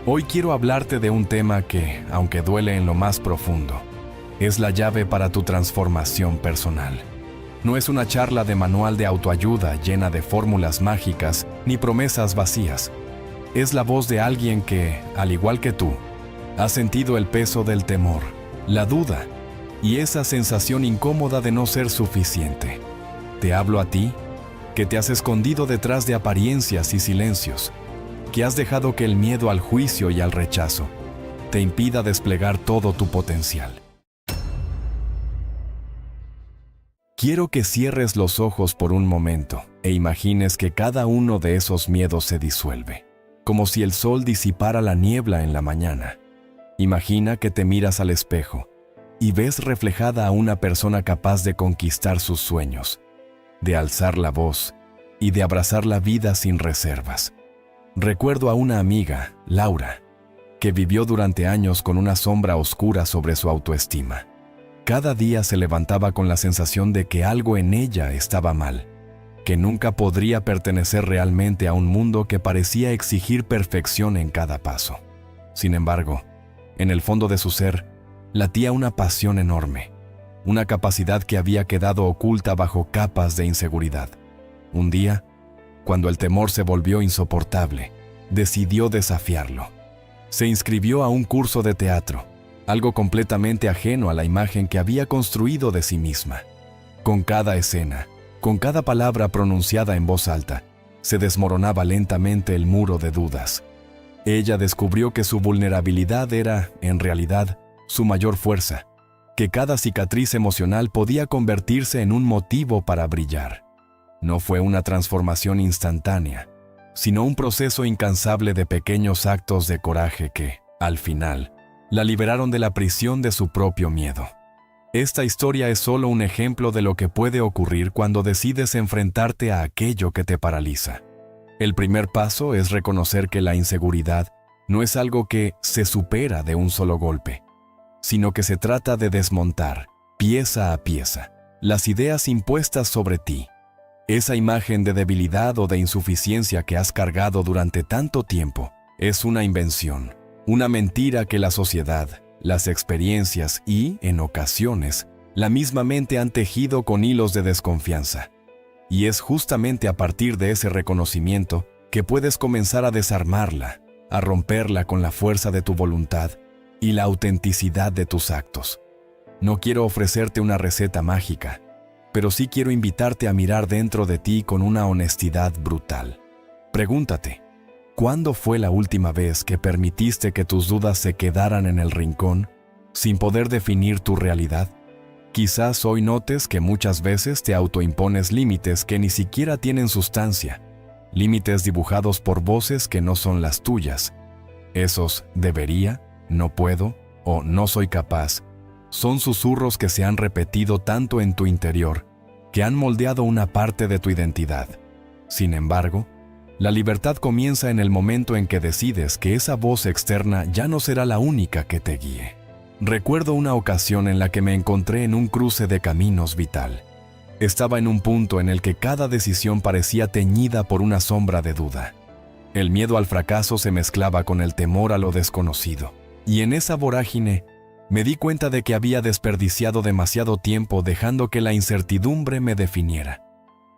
Hoy quiero hablarte de un tema que, aunque duele en lo más profundo, es la llave para tu transformación personal. No es una charla de manual de autoayuda llena de fórmulas mágicas ni promesas vacías. Es la voz de alguien que, al igual que tú, ha sentido el peso del temor, la duda y esa sensación incómoda de no ser suficiente. Te hablo a ti, que te has escondido detrás de apariencias y silencios, que has dejado que el miedo al juicio y al rechazo te impida desplegar todo tu potencial. Quiero que cierres los ojos por un momento e imagines que cada uno de esos miedos se disuelve, como si el sol disipara la niebla en la mañana. Imagina que te miras al espejo y ves reflejada a una persona capaz de conquistar sus sueños, de alzar la voz y de abrazar la vida sin reservas. Recuerdo a una amiga, Laura, que vivió durante años con una sombra oscura sobre su autoestima. Cada día se levantaba con la sensación de que algo en ella estaba mal, que nunca podría pertenecer realmente a un mundo que parecía exigir perfección en cada paso. Sin embargo, en el fondo de su ser, latía una pasión enorme, una capacidad que había quedado oculta bajo capas de inseguridad. Un día, cuando el temor se volvió insoportable, decidió desafiarlo. Se inscribió a un curso de teatro, algo completamente ajeno a la imagen que había construido de sí misma. Con cada escena, con cada palabra pronunciada en voz alta, se desmoronaba lentamente el muro de dudas. Ella descubrió que su vulnerabilidad era, en realidad, su mayor fuerza, que cada cicatriz emocional podía convertirse en un motivo para brillar. No fue una transformación instantánea, sino un proceso incansable de pequeños actos de coraje que, al final, la liberaron de la prisión de su propio miedo. Esta historia es solo un ejemplo de lo que puede ocurrir cuando decides enfrentarte a aquello que te paraliza. El primer paso es reconocer que la inseguridad no es algo que se supera de un solo golpe, sino que se trata de desmontar, pieza a pieza, las ideas impuestas sobre ti. Esa imagen de debilidad o de insuficiencia que has cargado durante tanto tiempo es una invención, una mentira que la sociedad, las experiencias y, en ocasiones, la misma mente han tejido con hilos de desconfianza. Y es justamente a partir de ese reconocimiento que puedes comenzar a desarmarla, a romperla con la fuerza de tu voluntad y la autenticidad de tus actos. No quiero ofrecerte una receta mágica, pero sí quiero invitarte a mirar dentro de ti con una honestidad brutal. Pregúntate, ¿cuándo fue la última vez que permitiste que tus dudas se quedaran en el rincón, sin poder definir tu realidad? Quizás hoy notes que muchas veces te autoimpones límites que ni siquiera tienen sustancia, límites dibujados por voces que no son las tuyas. Esos debería, no puedo o no soy capaz son susurros que se han repetido tanto en tu interior que han moldeado una parte de tu identidad. Sin embargo, la libertad comienza en el momento en que decides que esa voz externa ya no será la única que te guíe. Recuerdo una ocasión en la que me encontré en un cruce de caminos vital. Estaba en un punto en el que cada decisión parecía teñida por una sombra de duda. El miedo al fracaso se mezclaba con el temor a lo desconocido. Y en esa vorágine, me di cuenta de que había desperdiciado demasiado tiempo dejando que la incertidumbre me definiera.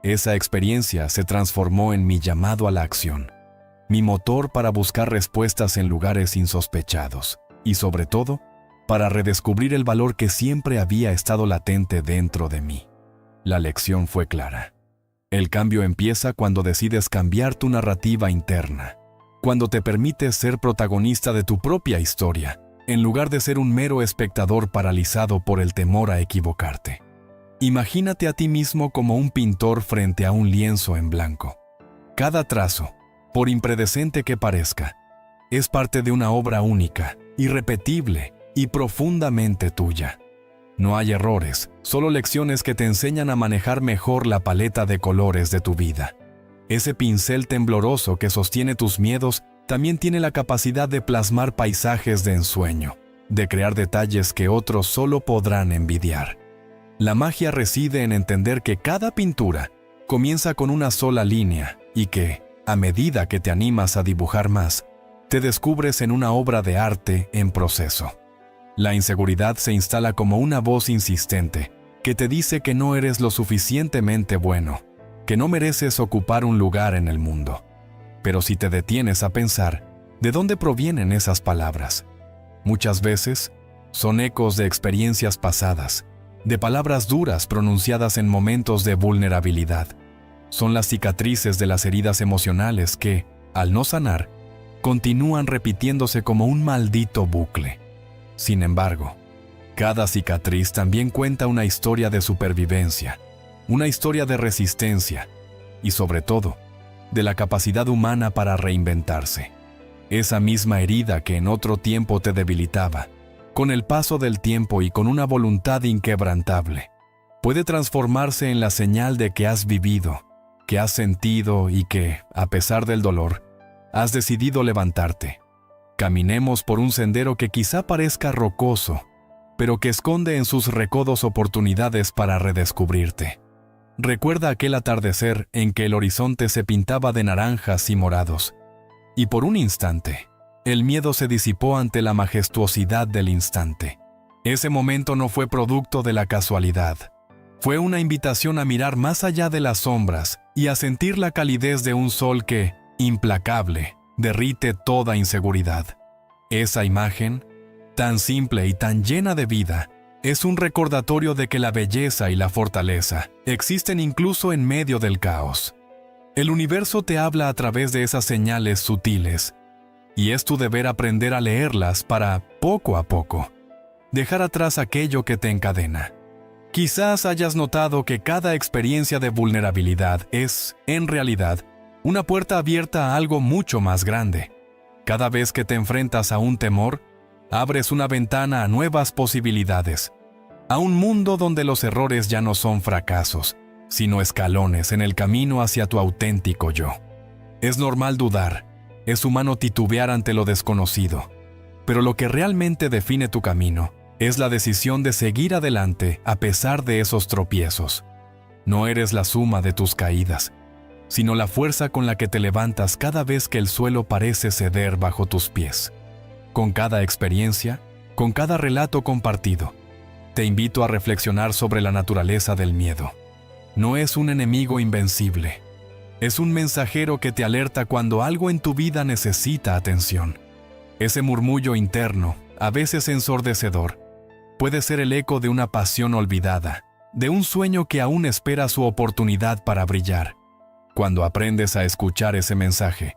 Esa experiencia se transformó en mi llamado a la acción, mi motor para buscar respuestas en lugares insospechados y, sobre todo, para redescubrir el valor que siempre había estado latente dentro de mí. La lección fue clara. El cambio empieza cuando decides cambiar tu narrativa interna, cuando te permites ser protagonista de tu propia historia, en lugar de ser un mero espectador paralizado por el temor a equivocarte. Imagínate a ti mismo como un pintor frente a un lienzo en blanco. Cada trazo, por impredecente que parezca, es parte de una obra única, irrepetible y profundamente tuya. No hay errores, solo lecciones que te enseñan a manejar mejor la paleta de colores de tu vida. Ese pincel tembloroso que sostiene tus miedos también tiene la capacidad de plasmar paisajes de ensueño, de crear detalles que otros solo podrán envidiar. La magia reside en entender que cada pintura comienza con una sola línea y que, a medida que te animas a dibujar más, te descubres en una obra de arte en proceso. La inseguridad se instala como una voz insistente que te dice que no eres lo suficientemente bueno, que no mereces ocupar un lugar en el mundo. Pero si te detienes a pensar, ¿de dónde provienen esas palabras? Muchas veces son ecos de experiencias pasadas, de palabras duras pronunciadas en momentos de vulnerabilidad. Son las cicatrices de las heridas emocionales que, al no sanar, continúan repitiéndose como un maldito bucle. Sin embargo, cada cicatriz también cuenta una historia de supervivencia, una historia de resistencia y, sobre todo, de la capacidad humana para reinventarse. Esa misma herida que en otro tiempo te debilitaba, con el paso del tiempo y con una voluntad inquebrantable, puede transformarse en la señal de que has vivido, que has sentido y que, a pesar del dolor, has decidido levantarte. Caminemos por un sendero que quizá parezca rocoso, pero que esconde en sus recodos oportunidades para redescubrirte. Recuerda aquel atardecer en que el horizonte se pintaba de naranjas y morados, y por un instante, el miedo se disipó ante la majestuosidad del instante. Ese momento no fue producto de la casualidad. Fue una invitación a mirar más allá de las sombras y a sentir la calidez de un sol que, implacable, derrite toda inseguridad. Esa imagen, tan simple y tan llena de vida, es un recordatorio de que la belleza y la fortaleza existen incluso en medio del caos. El universo te habla a través de esas señales sutiles, y es tu deber aprender a leerlas para, poco a poco, dejar atrás aquello que te encadena. Quizás hayas notado que cada experiencia de vulnerabilidad es, en realidad, una puerta abierta a algo mucho más grande. Cada vez que te enfrentas a un temor, abres una ventana a nuevas posibilidades, a un mundo donde los errores ya no son fracasos, sino escalones en el camino hacia tu auténtico yo. Es normal dudar, es humano titubear ante lo desconocido, pero lo que realmente define tu camino es la decisión de seguir adelante a pesar de esos tropiezos. No eres la suma de tus caídas, sino la fuerza con la que te levantas cada vez que el suelo parece ceder bajo tus pies. Con cada experiencia, con cada relato compartido, te invito a reflexionar sobre la naturaleza del miedo. No es un enemigo invencible. Es un mensajero que te alerta cuando algo en tu vida necesita atención. Ese murmullo interno, a veces ensordecedor, puede ser el eco de una pasión olvidada, de un sueño que aún espera su oportunidad para brillar. Cuando aprendes a escuchar ese mensaje,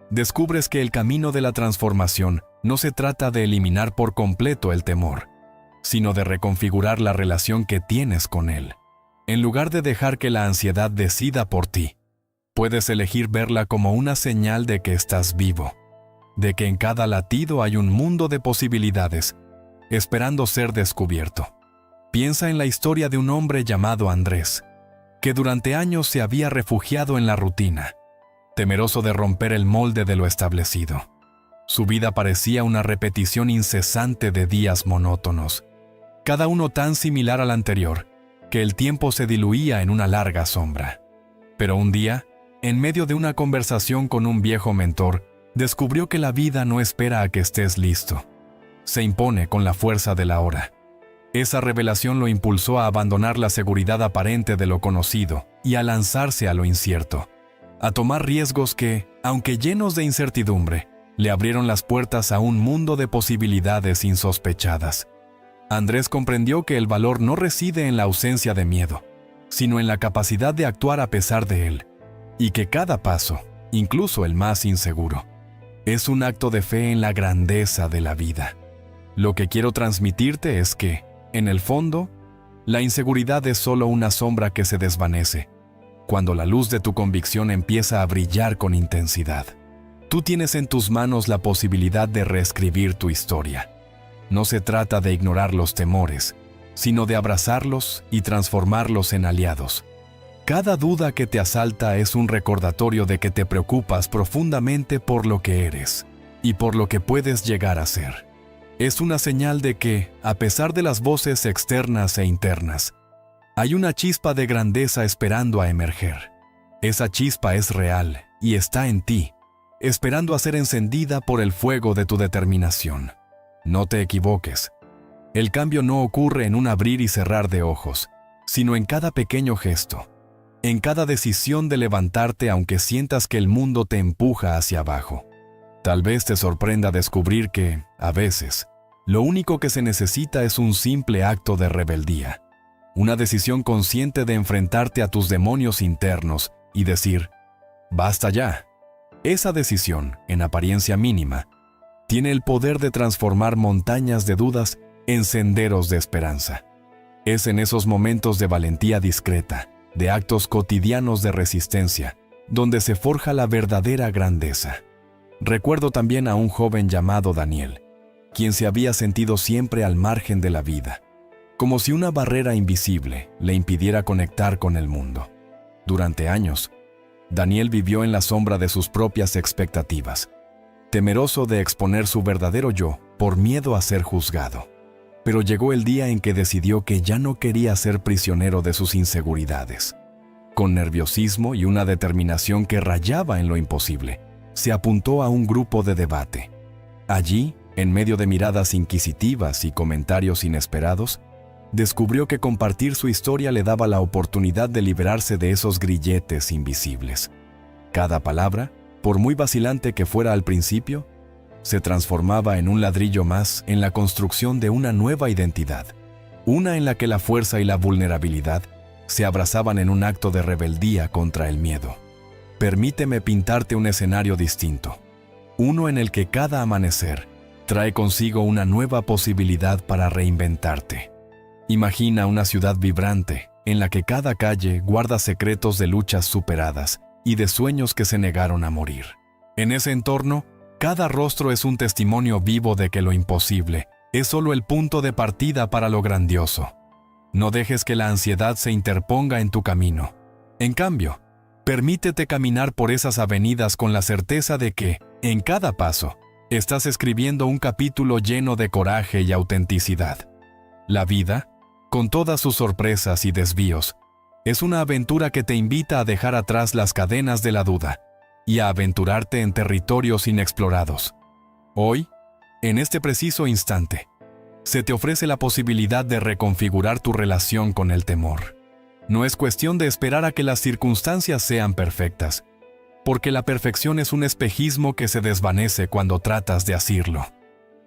descubres que el camino de la transformación no se trata de eliminar por completo el temor, sino de reconfigurar la relación que tienes con él. En lugar de dejar que la ansiedad decida por ti, puedes elegir verla como una señal de que estás vivo, de que en cada latido hay un mundo de posibilidades esperando ser descubierto. Piensa en la historia de un hombre llamado Andrés, que durante años se había refugiado en la rutina, temeroso de romper el molde de lo establecido. Su vida parecía una repetición incesante de días monótonos, cada uno tan similar al anterior, que el tiempo se diluía en una larga sombra. Pero un día, en medio de una conversación con un viejo mentor, descubrió que la vida no espera a que estés listo. Se impone con la fuerza de la hora. Esa revelación lo impulsó a abandonar la seguridad aparente de lo conocido y a lanzarse a lo incierto, a tomar riesgos que, aunque llenos de incertidumbre, le abrieron las puertas a un mundo de posibilidades insospechadas. Andrés comprendió que el valor no reside en la ausencia de miedo, sino en la capacidad de actuar a pesar de él, y que cada paso, incluso el más inseguro, es un acto de fe en la grandeza de la vida. Lo que quiero transmitirte es que, en el fondo, la inseguridad es solo una sombra que se desvanece, cuando la luz de tu convicción empieza a brillar con intensidad. Tú tienes en tus manos la posibilidad de reescribir tu historia. No se trata de ignorar los temores, sino de abrazarlos y transformarlos en aliados. Cada duda que te asalta es un recordatorio de que te preocupas profundamente por lo que eres y por lo que puedes llegar a ser. Es una señal de que, a pesar de las voces externas e internas, hay una chispa de grandeza esperando a emerger. Esa chispa es real y está en ti, esperando a ser encendida por el fuego de tu determinación. No te equivoques. El cambio no ocurre en un abrir y cerrar de ojos, sino en cada pequeño gesto, en cada decisión de levantarte aunque sientas que el mundo te empuja hacia abajo. Tal vez te sorprenda descubrir que, a veces, lo único que se necesita es un simple acto de rebeldía, una decisión consciente de enfrentarte a tus demonios internos y decir, ¡basta ya! Esa decisión, en apariencia mínima, tiene el poder de transformar montañas de dudas en senderos de esperanza. Es en esos momentos de valentía discreta, de actos cotidianos de resistencia, donde se forja la verdadera grandeza. Recuerdo también a un joven llamado Daniel, quien se había sentido siempre al margen de la vida, como si una barrera invisible le impidiera conectar con el mundo. Durante años, Daniel vivió en la sombra de sus propias expectativas, temeroso de exponer su verdadero yo por miedo a ser juzgado. Pero llegó el día en que decidió que ya no quería ser prisionero de sus inseguridades. Con nerviosismo y una determinación que rayaba en lo imposible, se apuntó a un grupo de debate. Allí, en medio de miradas inquisitivas y comentarios inesperados, descubrió que compartir su historia le daba la oportunidad de liberarse de esos grilletes invisibles. Cada palabra, por muy vacilante que fuera al principio, se transformaba en un ladrillo más en la construcción de una nueva identidad, una en la que la fuerza y la vulnerabilidad se abrazaban en un acto de rebeldía contra el miedo. Permíteme pintarte un escenario distinto, uno en el que cada amanecer trae consigo una nueva posibilidad para reinventarte. Imagina una ciudad vibrante, en la que cada calle guarda secretos de luchas superadas y de sueños que se negaron a morir. En ese entorno, cada rostro es un testimonio vivo de que lo imposible es solo el punto de partida para lo grandioso. No dejes que la ansiedad se interponga en tu camino. En cambio, permítete caminar por esas avenidas con la certeza de que, en cada paso, estás escribiendo un capítulo lleno de coraje y autenticidad. La vida, con todas sus sorpresas y desvíos, es una aventura que te invita a dejar atrás las cadenas de la duda y a aventurarte en territorios inexplorados. Hoy, en este preciso instante, se te ofrece la posibilidad de reconfigurar tu relación con el temor. No es cuestión de esperar a que las circunstancias sean perfectas, porque la perfección es un espejismo que se desvanece cuando tratas de asirlo.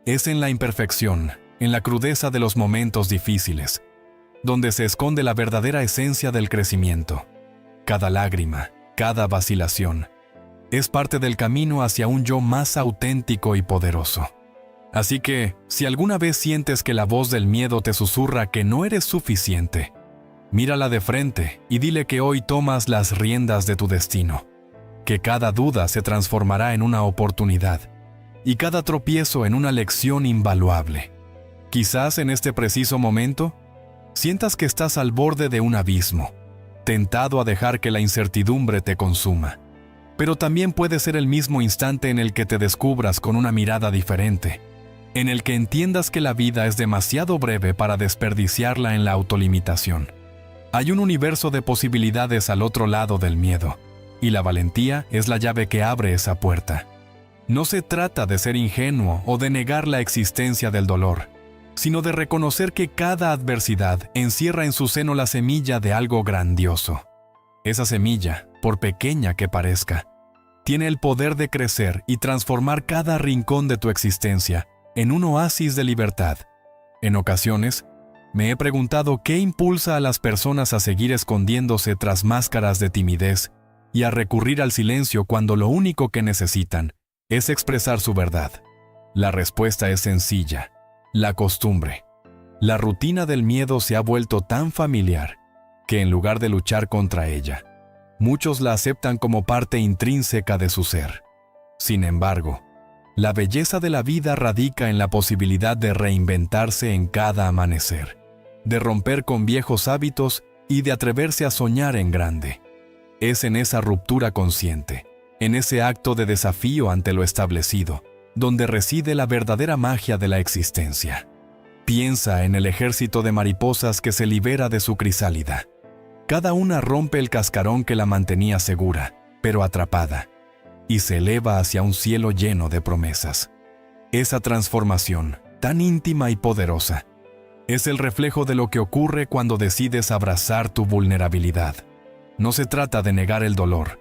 Es en la imperfección, en la crudeza de los momentos difíciles, donde se esconde la verdadera esencia del crecimiento. Cada lágrima, cada vacilación, es parte del camino hacia un yo más auténtico y poderoso. Así que, si alguna vez sientes que la voz del miedo te susurra que no eres suficiente, mírala de frente y dile que hoy tomas las riendas de tu destino, que cada duda se transformará en una oportunidad y cada tropiezo en una lección invaluable. Quizás en este preciso momento, sientas que estás al borde de un abismo, tentado a dejar que la incertidumbre te consuma. Pero también puede ser el mismo instante en el que te descubras con una mirada diferente, en el que entiendas que la vida es demasiado breve para desperdiciarla en la autolimitación. Hay un universo de posibilidades al otro lado del miedo, y la valentía es la llave que abre esa puerta. No se trata de ser ingenuo o de negar la existencia del dolor, sino de reconocer que cada adversidad encierra en su seno la semilla de algo grandioso. Esa semilla, por pequeña que parezca, tiene el poder de crecer y transformar cada rincón de tu existencia en un oasis de libertad. En ocasiones, me he preguntado qué impulsa a las personas a seguir escondiéndose tras máscaras de timidez y a recurrir al silencio cuando lo único que necesitan es expresar su verdad. La respuesta es sencilla: la costumbre. La rutina del miedo se ha vuelto tan familiar que en lugar de luchar contra ella, muchos la aceptan como parte intrínseca de su ser. Sin embargo, la belleza de la vida radica en la posibilidad de reinventarse en cada amanecer, de romper con viejos hábitos y de atreverse a soñar en grande. Es en esa ruptura consciente, en ese acto de desafío ante lo establecido, donde reside la verdadera magia de la existencia. Piensa en el ejército de mariposas que se libera de su crisálida. Cada una rompe el cascarón que la mantenía segura, pero atrapada, y se eleva hacia un cielo lleno de promesas. Esa transformación, tan íntima y poderosa, es el reflejo de lo que ocurre cuando decides abrazar tu vulnerabilidad. No se trata de negar el dolor,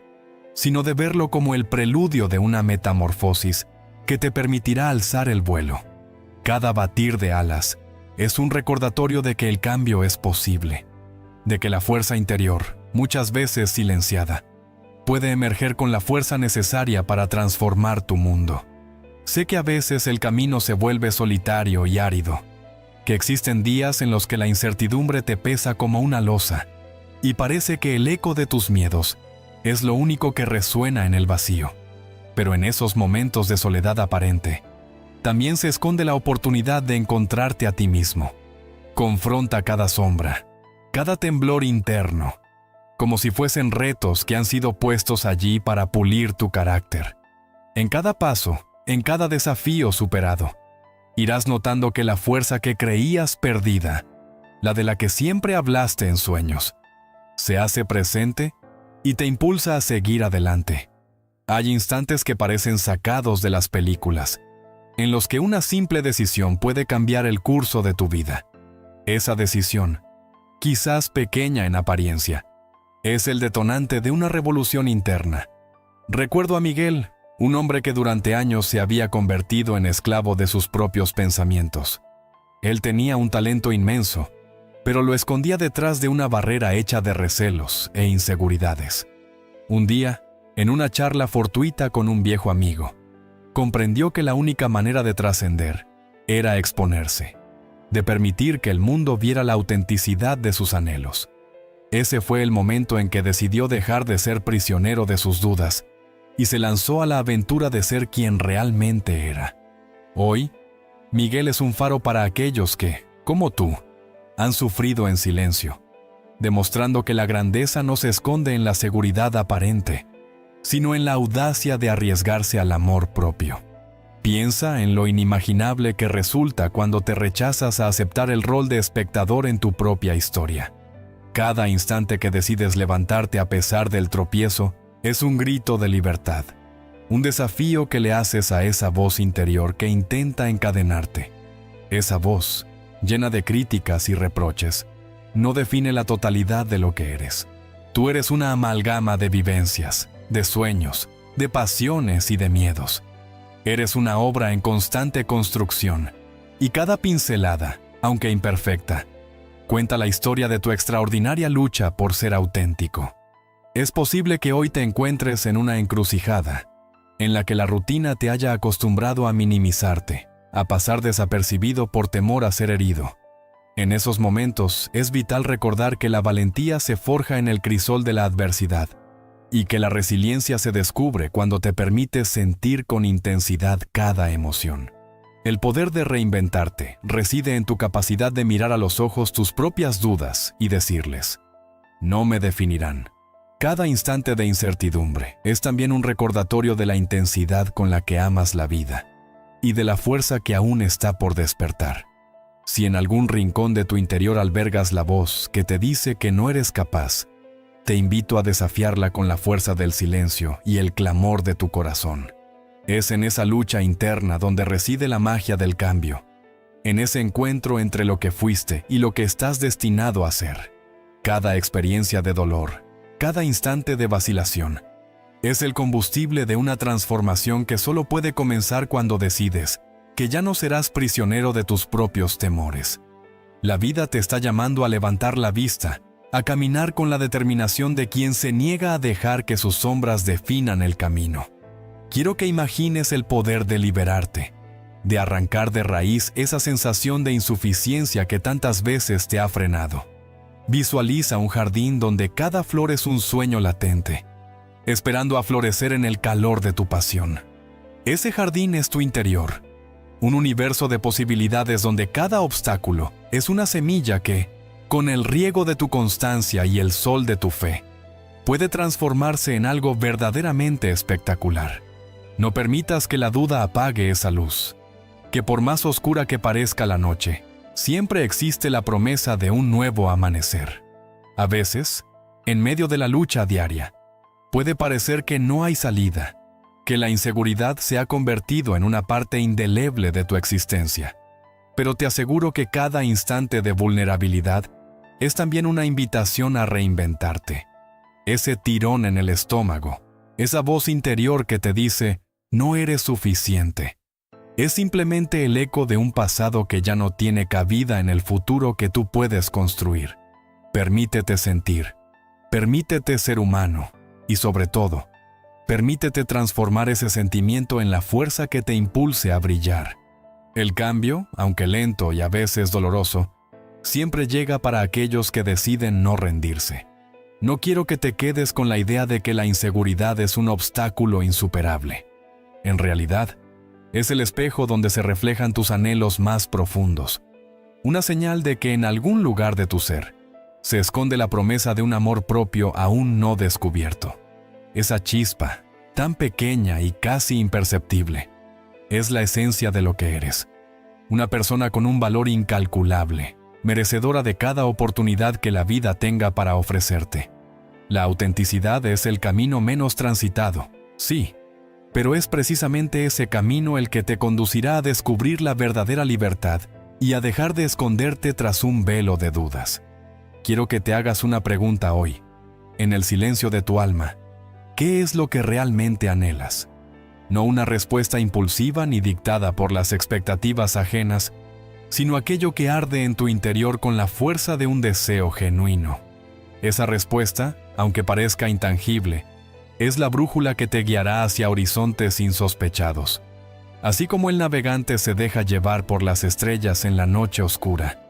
sino de verlo como el preludio de una metamorfosis que te permitirá alzar el vuelo. Cada batir de alas es un recordatorio de que el cambio es posible, de que la fuerza interior, muchas veces silenciada, puede emerger con la fuerza necesaria para transformar tu mundo. Sé que a veces el camino se vuelve solitario y árido, que existen días en los que la incertidumbre te pesa como una losa, y parece que el eco de tus miedos es lo único que resuena en el vacío. Pero en esos momentos de soledad aparente, también se esconde la oportunidad de encontrarte a ti mismo. Confronta cada sombra, cada temblor interno, como si fuesen retos que han sido puestos allí para pulir tu carácter. En cada paso, en cada desafío superado, irás notando que la fuerza que creías perdida, la de la que siempre hablaste en sueños, se hace presente y te impulsa a seguir adelante. Hay instantes que parecen sacados de las películas, en los que una simple decisión puede cambiar el curso de tu vida. Esa decisión, quizás pequeña en apariencia, es el detonante de una revolución interna. Recuerdo a Miguel, un hombre que durante años se había convertido en esclavo de sus propios pensamientos. Él tenía un talento inmenso, pero lo escondía detrás de una barrera hecha de recelos e inseguridades. Un día, en una charla fortuita con un viejo amigo, comprendió que la única manera de trascender era exponerse, de permitir que el mundo viera la autenticidad de sus anhelos. Ese fue el momento en que decidió dejar de ser prisionero de sus dudas y se lanzó a la aventura de ser quien realmente era. Hoy, Miguel es un faro para aquellos que, como tú, han sufrido en silencio, demostrando que la grandeza no se esconde en la seguridad aparente, sino en la audacia de arriesgarse al amor propio. Piensa en lo inimaginable que resulta cuando te rechazas a aceptar el rol de espectador en tu propia historia. Cada instante que decides levantarte a pesar del tropiezo es un grito de libertad, un desafío que le haces a esa voz interior que intenta encadenarte. Esa voz, llena de críticas y reproches, no define la totalidad de lo que eres. Tú eres una amalgama de vivencias, de sueños, de pasiones y de miedos. Eres una obra en constante construcción, y cada pincelada, aunque imperfecta, cuenta la historia de tu extraordinaria lucha por ser auténtico. Es posible que hoy te encuentres en una encrucijada, en la que la rutina te haya acostumbrado a minimizarte, a pasar desapercibido por temor a ser herido. En esos momentos es vital recordar que la valentía se forja en el crisol de la adversidad, y que la resiliencia se descubre cuando te permites sentir con intensidad cada emoción. El poder de reinventarte reside en tu capacidad de mirar a los ojos tus propias dudas y decirles: no me definirán. Cada instante de incertidumbre es también un recordatorio de la intensidad con la que amas la vida y de la fuerza que aún está por despertar. Si en algún rincón de tu interior albergas la voz que te dice que no eres capaz, te invito a desafiarla con la fuerza del silencio y el clamor de tu corazón. Es en esa lucha interna donde reside la magia del cambio, en ese encuentro entre lo que fuiste y lo que estás destinado a ser. Cada experiencia de dolor, cada instante de vacilación, es el combustible de una transformación que solo puede comenzar cuando decides que ya no serás prisionero de tus propios temores. La vida te está llamando a levantar la vista, a caminar con la determinación de quien se niega a dejar que sus sombras definan el camino. Quiero que imagines el poder de liberarte, de arrancar de raíz esa sensación de insuficiencia que tantas veces te ha frenado. Visualiza un jardín donde cada flor es un sueño latente, esperando a florecer en el calor de tu pasión. Ese jardín es tu interior, un universo de posibilidades donde cada obstáculo es una semilla que, con el riego de tu constancia y el sol de tu fe, puede transformarse en algo verdaderamente espectacular. No permitas que la duda apague esa luz, que por más oscura que parezca la noche, siempre existe la promesa de un nuevo amanecer. A veces, en medio de la lucha diaria, puede parecer que no hay salida, que la inseguridad se ha convertido en una parte indeleble de tu existencia. Pero te aseguro que cada instante de vulnerabilidad es también una invitación a reinventarte. Ese tirón en el estómago, esa voz interior que te dice, no eres suficiente, es simplemente el eco de un pasado que ya no tiene cabida en el futuro que tú puedes construir. Permítete sentir, permítete ser humano y, sobre todo, permítete transformar ese sentimiento en la fuerza que te impulse a brillar. El cambio, aunque lento y a veces doloroso, siempre llega para aquellos que deciden no rendirse. No quiero que te quedes con la idea de que la inseguridad es un obstáculo insuperable. En realidad, es el espejo donde se reflejan tus anhelos más profundos. Una señal de que en algún lugar de tu ser se esconde la promesa de un amor propio aún no descubierto. Esa chispa, tan pequeña y casi imperceptible, es la esencia de lo que eres. Una persona con un valor incalculable, merecedora de cada oportunidad que la vida tenga para ofrecerte. La autenticidad es el camino menos transitado, sí, pero es precisamente ese camino el que te conducirá a descubrir la verdadera libertad y a dejar de esconderte tras un velo de dudas. Quiero que te hagas una pregunta hoy, en el silencio de tu alma. ¿Qué es lo que realmente anhelas? No una respuesta impulsiva ni dictada por las expectativas ajenas, sino aquello que arde en tu interior con la fuerza de un deseo genuino. Esa respuesta, aunque parezca intangible, es la brújula que te guiará hacia horizontes insospechados. Así como el navegante se deja llevar por las estrellas en la noche oscura,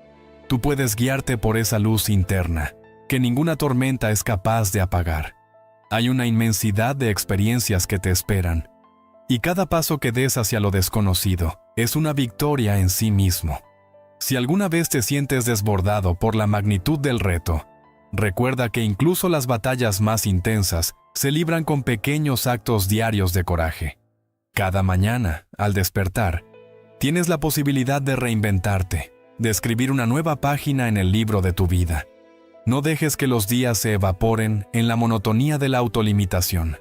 tú puedes guiarte por esa luz interna que ninguna tormenta es capaz de apagar. Hay una inmensidad de experiencias que te esperan, y cada paso que des hacia lo desconocido es una victoria en sí mismo. Si alguna vez te sientes desbordado por la magnitud del reto, recuerda que incluso las batallas más intensas se libran con pequeños actos diarios de coraje. Cada mañana, al despertar, tienes la posibilidad de reinventarte, de escribir una nueva página en el libro de tu vida. No dejes que los días se evaporen en la monotonía de la autolimitación.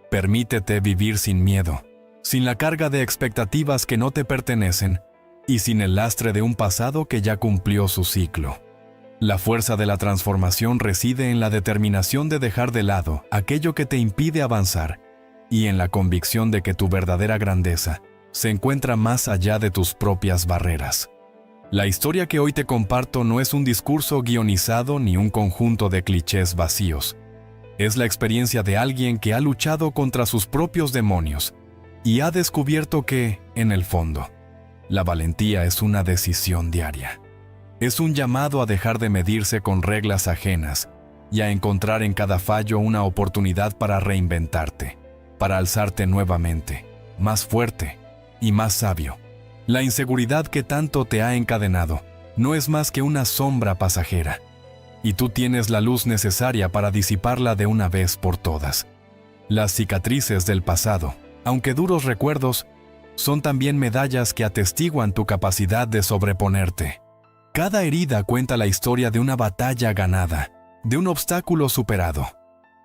Permítete vivir sin miedo, sin la carga de expectativas que no te pertenecen y sin el lastre de un pasado que ya cumplió su ciclo. La fuerza de la transformación reside en la determinación de dejar de lado aquello que te impide avanzar y en la convicción de que tu verdadera grandeza se encuentra más allá de tus propias barreras. La historia que hoy te comparto no es un discurso guionizado ni un conjunto de clichés vacíos. Es la experiencia de alguien que ha luchado contra sus propios demonios y ha descubierto que, en el fondo, la valentía es una decisión diaria. Es un llamado a dejar de medirse con reglas ajenas y a encontrar en cada fallo una oportunidad para reinventarte, para alzarte nuevamente, más fuerte y más sabio. La inseguridad que tanto te ha encadenado no es más que una sombra pasajera, y tú tienes la luz necesaria para disiparla de una vez por todas. Las cicatrices del pasado, aunque duros recuerdos, son también medallas que atestiguan tu capacidad de sobreponerte. Cada herida cuenta la historia de una batalla ganada, de un obstáculo superado.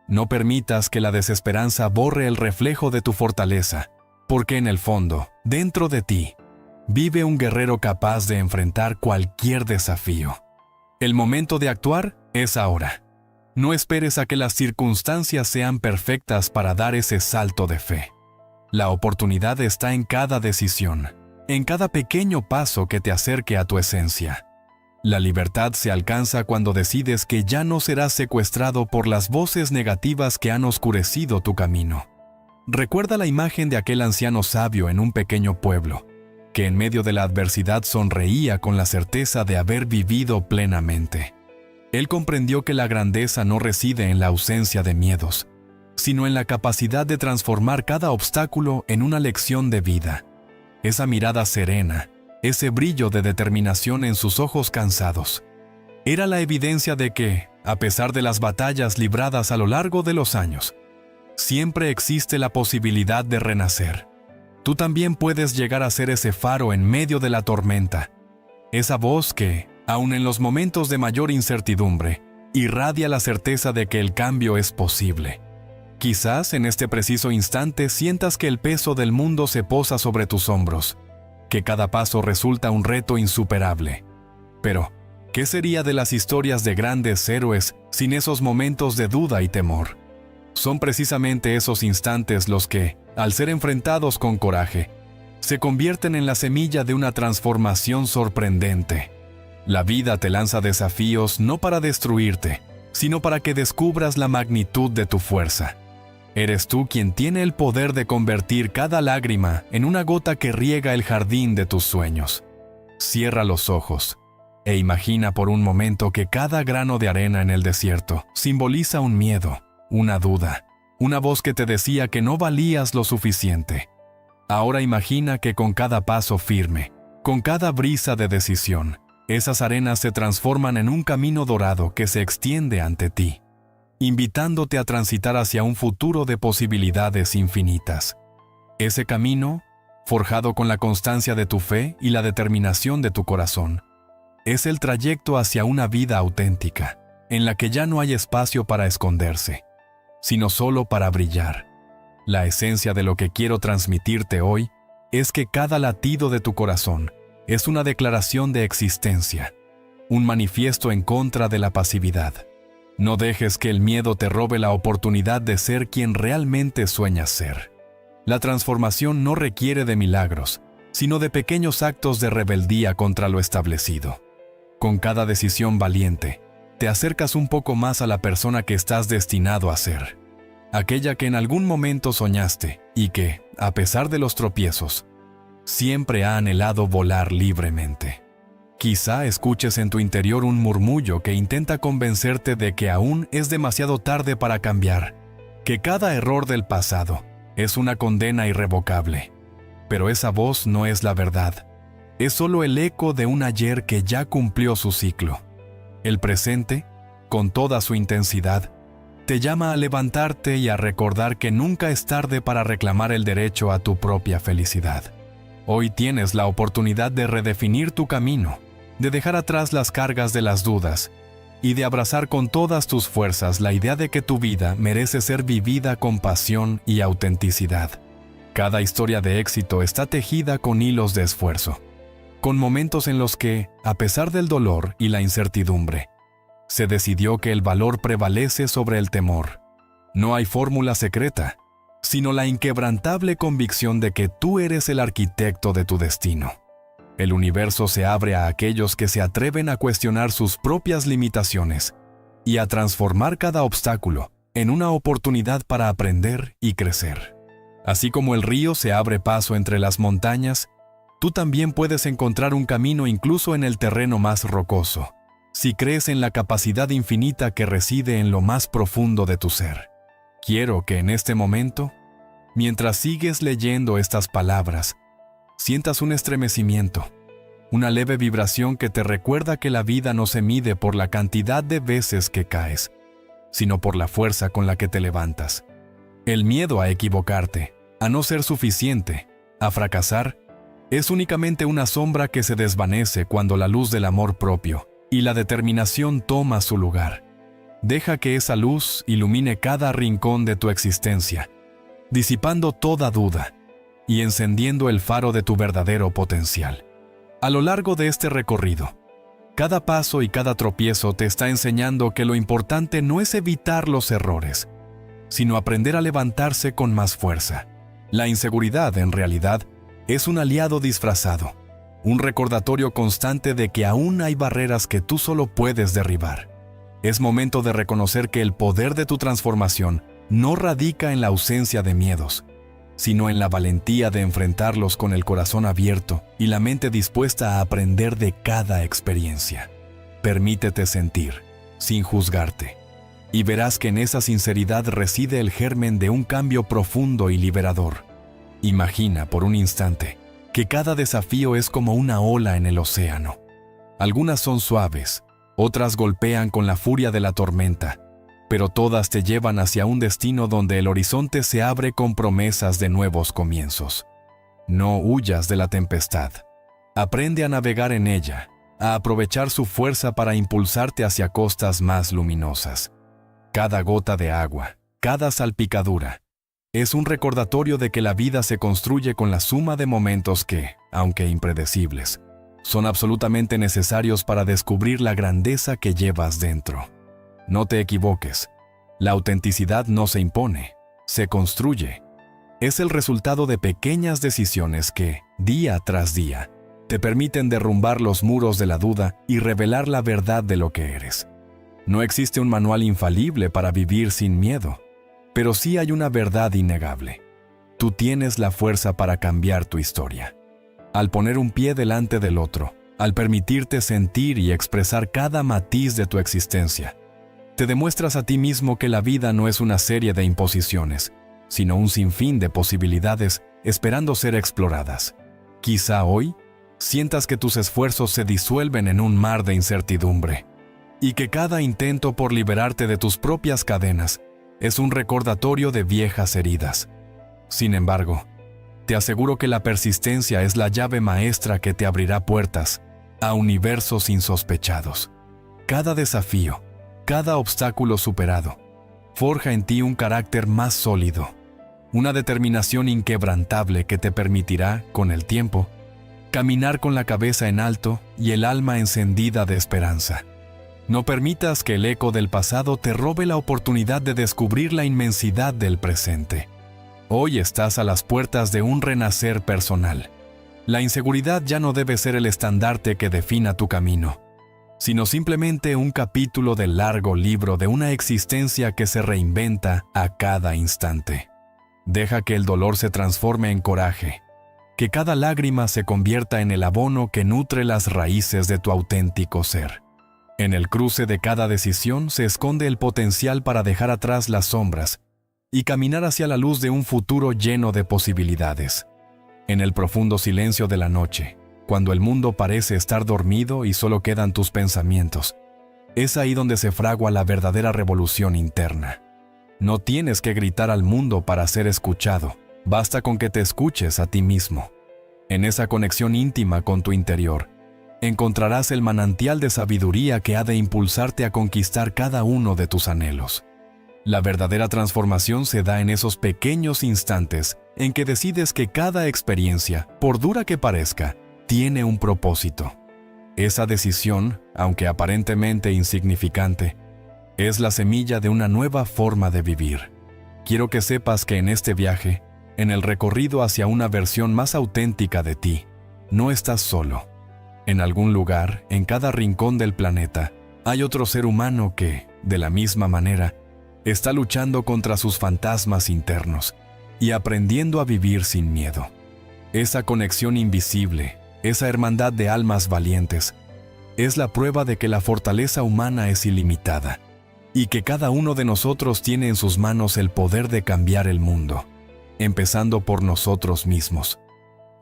No permitas que la desesperanza borre el reflejo de tu fortaleza, porque en el fondo, dentro de ti, vive un guerrero capaz de enfrentar cualquier desafío. El momento de actuar es ahora. No esperes a que las circunstancias sean perfectas para dar ese salto de fe. La oportunidad está en cada decisión, en cada pequeño paso que te acerque a tu esencia. La libertad se alcanza cuando decides que ya no serás secuestrado por las voces negativas que han oscurecido tu camino. Recuerda la imagen de aquel anciano sabio en un pequeño pueblo, que en medio de la adversidad sonreía con la certeza de haber vivido plenamente. Él comprendió que la grandeza no reside en la ausencia de miedos, sino en la capacidad de transformar cada obstáculo en una lección de vida. Esa mirada serena, ese brillo de determinación en sus ojos cansados, era la evidencia de que, a pesar de las batallas libradas a lo largo de los años, siempre existe la posibilidad de renacer. Tú también puedes llegar a ser ese faro en medio de la tormenta, esa voz que, aun en los momentos de mayor incertidumbre, irradia la certeza de que el cambio es posible. Quizás en este preciso instante sientas que el peso del mundo se posa sobre tus hombros, que cada paso resulta un reto insuperable. Pero, ¿qué sería de las historias de grandes héroes sin esos momentos de duda y temor? Son precisamente esos instantes los que, al ser enfrentados con coraje, se convierten en la semilla de una transformación sorprendente. La vida te lanza desafíos no para destruirte, sino para que descubras la magnitud de tu fuerza. Eres tú quien tiene el poder de convertir cada lágrima en una gota que riega el jardín de tus sueños. Cierra los ojos e imagina por un momento que cada grano de arena en el desierto simboliza un miedo, una duda, una voz que te decía que no valías lo suficiente. Ahora imagina que con cada paso firme, con cada brisa de decisión, esas arenas se transforman en un camino dorado que se extiende ante ti, invitándote a transitar hacia un futuro de posibilidades infinitas. Ese camino, forjado con la constancia de tu fe y la determinación de tu corazón, es el trayecto hacia una vida auténtica, en la que ya no hay espacio para esconderse, sino solo para brillar. La esencia de lo que quiero transmitirte hoy es que cada latido de tu corazón es una declaración de existencia, un manifiesto en contra de la pasividad. No dejes que el miedo te robe la oportunidad de ser quien realmente sueñas ser. La transformación no requiere de milagros, sino de pequeños actos de rebeldía contra lo establecido. Con cada decisión valiente, te acercas un poco más a la persona que estás destinado a ser. Aquella que en algún momento soñaste y que, a pesar de los tropiezos, siempre ha anhelado volar libremente. Quizá escuches en tu interior un murmullo que intenta convencerte de que aún es demasiado tarde para cambiar, que cada error del pasado es una condena irrevocable. Pero esa voz no es la verdad. Es solo el eco de un ayer que ya cumplió su ciclo. El presente, con toda su intensidad, te llama a levantarte y a recordar que nunca es tarde para reclamar el derecho a tu propia felicidad. Hoy tienes la oportunidad de redefinir tu camino, de dejar atrás las cargas de las dudas y de abrazar con todas tus fuerzas la idea de que tu vida merece ser vivida con pasión y autenticidad. Cada historia de éxito está tejida con hilos de esfuerzo, con momentos en los que, a pesar del dolor y la incertidumbre, se decidió que el valor prevalece sobre el temor. No hay fórmula secreta, sino la inquebrantable convicción de que tú eres el arquitecto de tu destino. El universo se abre a aquellos que se atreven a cuestionar sus propias limitaciones y a transformar cada obstáculo en una oportunidad para aprender y crecer. Así como el río se abre paso entre las montañas, tú también puedes encontrar un camino incluso en el terreno más rocoso, si crees en la capacidad infinita que reside en lo más profundo de tu ser. Quiero que en este momento, mientras sigues leyendo estas palabras, sientas un estremecimiento, una leve vibración que te recuerda que la vida no se mide por la cantidad de veces que caes, sino por la fuerza con la que te levantas. El miedo a equivocarte, a no ser suficiente, a fracasar, es únicamente una sombra que se desvanece cuando la luz del amor propio y la determinación toma su lugar. Deja que esa luz ilumine cada rincón de tu existencia, disipando toda duda y encendiendo el faro de tu verdadero potencial. A lo largo de este recorrido, cada paso y cada tropiezo te está enseñando que lo importante no es evitar los errores, sino aprender a levantarse con más fuerza. La inseguridad, en realidad, es un aliado disfrazado, un recordatorio constante de que aún hay barreras que tú solo puedes derribar. Es momento de reconocer que el poder de tu transformación no radica en la ausencia de miedos, sino en la valentía de enfrentarlos con el corazón abierto y la mente dispuesta a aprender de cada experiencia. Permítete sentir, sin juzgarte, y verás que en esa sinceridad reside el germen de un cambio profundo y liberador. Imagina por un instante que cada desafío es como una ola en el océano. Algunas son suaves, otras golpean con la furia de la tormenta, pero todas te llevan hacia un destino donde el horizonte se abre con promesas de nuevos comienzos. No huyas de la tempestad. Aprende a navegar en ella, a aprovechar su fuerza para impulsarte hacia costas más luminosas. Cada gota de agua, cada salpicadura, es un recordatorio de que la vida se construye con la suma de momentos que, aunque impredecibles, son absolutamente necesarios para descubrir la grandeza que llevas dentro. No te equivoques, la autenticidad no se impone, se construye. Es el resultado de pequeñas decisiones que, día tras día, te permiten derrumbar los muros de la duda y revelar la verdad de lo que eres. No existe un manual infalible para vivir sin miedo, pero sí hay una verdad innegable. Tú tienes la fuerza para cambiar tu historia. Al poner un pie delante del otro, al permitirte sentir y expresar cada matiz de tu existencia, te demuestras a ti mismo que la vida no es una serie de imposiciones, sino un sinfín de posibilidades esperando ser exploradas. Quizá hoy sientas que tus esfuerzos se disuelven en un mar de incertidumbre, y que cada intento por liberarte de tus propias cadenas es un recordatorio de viejas heridas. Sin embargo, te aseguro que la persistencia es la llave maestra que te abrirá puertas a universos insospechados. Cada desafío, cada obstáculo superado, forja en ti un carácter más sólido, una determinación inquebrantable que te permitirá, con el tiempo, caminar con la cabeza en alto y el alma encendida de esperanza. No permitas que el eco del pasado te robe la oportunidad de descubrir la inmensidad del presente. Hoy estás a las puertas de un renacer personal. La inseguridad ya no debe ser el estandarte que defina tu camino, sino simplemente un capítulo del largo libro de una existencia que se reinventa a cada instante. Deja que el dolor se transforme en coraje, que cada lágrima se convierta en el abono que nutre las raíces de tu auténtico ser. En el cruce de cada decisión se esconde el potencial para dejar atrás las sombras y caminar hacia la luz de un futuro lleno de posibilidades. En el profundo silencio de la noche, cuando el mundo parece estar dormido y solo quedan tus pensamientos, es ahí donde se fragua la verdadera revolución interna. No tienes que gritar al mundo para ser escuchado, basta con que te escuches a ti mismo. En esa conexión íntima con tu interior, encontrarás el manantial de sabiduría que ha de impulsarte a conquistar cada uno de tus anhelos. La verdadera transformación se da en esos pequeños instantes en que decides que cada experiencia, por dura que parezca, tiene un propósito. Esa decisión, aunque aparentemente insignificante, es la semilla de una nueva forma de vivir. Quiero que sepas que en este viaje, en el recorrido hacia una versión más auténtica de ti, no estás solo. En algún lugar, en cada rincón del planeta, hay otro ser humano que, de la misma manera, está luchando contra sus fantasmas internos y aprendiendo a vivir sin miedo. Esa conexión invisible, esa hermandad de almas valientes, es la prueba de que la fortaleza humana es ilimitada y que cada uno de nosotros tiene en sus manos el poder de cambiar el mundo, empezando por nosotros mismos.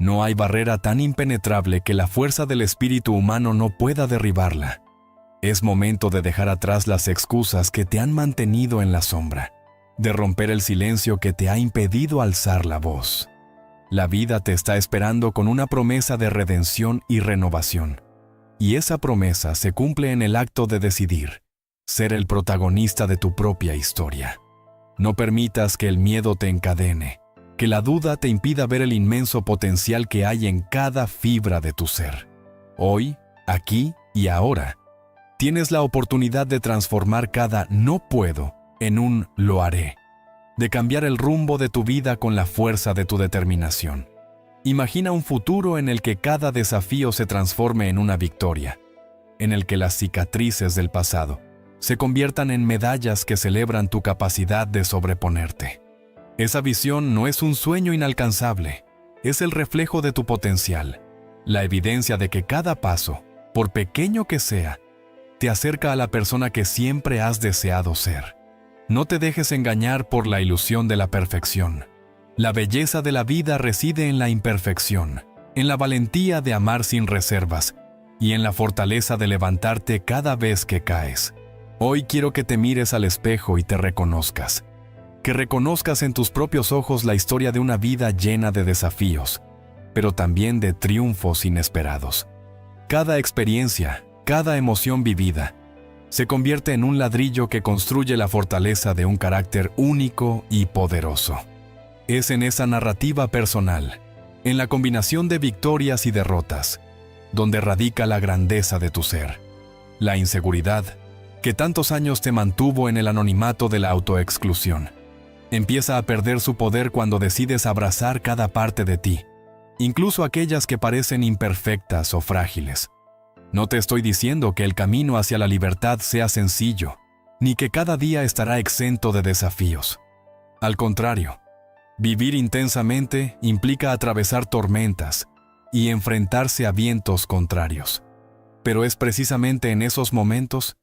No hay barrera tan impenetrable que la fuerza del espíritu humano no pueda derribarla. Es momento de dejar atrás las excusas que te han mantenido en la sombra, de romper el silencio que te ha impedido alzar la voz. La vida te está esperando con una promesa de redención y renovación, y esa promesa se cumple en el acto de decidir ser el protagonista de tu propia historia. No permitas que el miedo te encadene, que la duda te impida ver el inmenso potencial que hay en cada fibra de tu ser. Hoy, aquí y ahora, tienes la oportunidad de transformar cada no puedo en un lo haré, de cambiar el rumbo de tu vida con la fuerza de tu determinación. Imagina un futuro en el que cada desafío se transforme en una victoria, en el que las cicatrices del pasado se conviertan en medallas que celebran tu capacidad de sobreponerte. Esa visión no es un sueño inalcanzable, es el reflejo de tu potencial, la evidencia de que cada paso, por pequeño que sea, te acerca a la persona que siempre has deseado ser. No te dejes engañar por la ilusión de la perfección. La belleza de la vida reside en la imperfección, en la valentía de amar sin reservas y en la fortaleza de levantarte cada vez que caes. Hoy quiero que te mires al espejo y te reconozcas. Que reconozcas en tus propios ojos la historia de una vida llena de desafíos, pero también de triunfos inesperados. Cada experiencia, cada emoción vivida, se convierte en un ladrillo que construye la fortaleza de un carácter único y poderoso. Es en esa narrativa personal, en la combinación de victorias y derrotas, donde radica la grandeza de tu ser. La inseguridad, que tantos años te mantuvo en el anonimato de la autoexclusión, empieza a perder su poder cuando decides abrazar cada parte de ti, incluso aquellas que parecen imperfectas o frágiles. No te estoy diciendo que el camino hacia la libertad sea sencillo, ni que cada día estará exento de desafíos. Al contrario, vivir intensamente implica atravesar tormentas y enfrentarse a vientos contrarios. Pero es precisamente en esos momentos,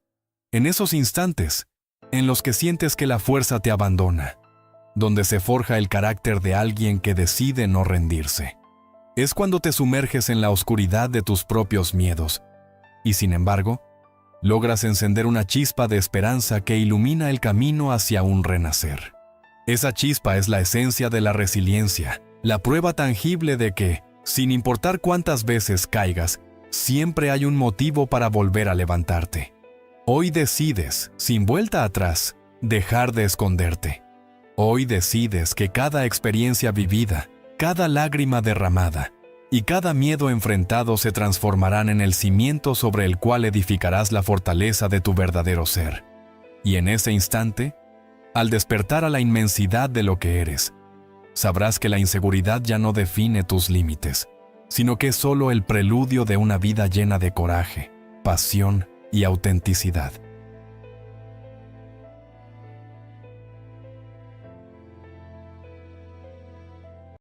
en esos instantes, en los que sientes que la fuerza te abandona, donde se forja el carácter de alguien que decide no rendirse. Es cuando te sumerges en la oscuridad de tus propios miedos, y sin embargo, logras encender una chispa de esperanza que ilumina el camino hacia un renacer. Esa chispa es la esencia de la resiliencia, la prueba tangible de que, sin importar cuántas veces caigas, siempre hay un motivo para volver a levantarte. Hoy decides, sin vuelta atrás, dejar de esconderte. Hoy decides que cada experiencia vivida, cada lágrima derramada y cada miedo enfrentado se transformarán en el cimiento sobre el cual edificarás la fortaleza de tu verdadero ser. Y en ese instante, al despertar a la inmensidad de lo que eres, sabrás que la inseguridad ya no define tus límites, sino que es solo el preludio de una vida llena de coraje, pasión y autenticidad.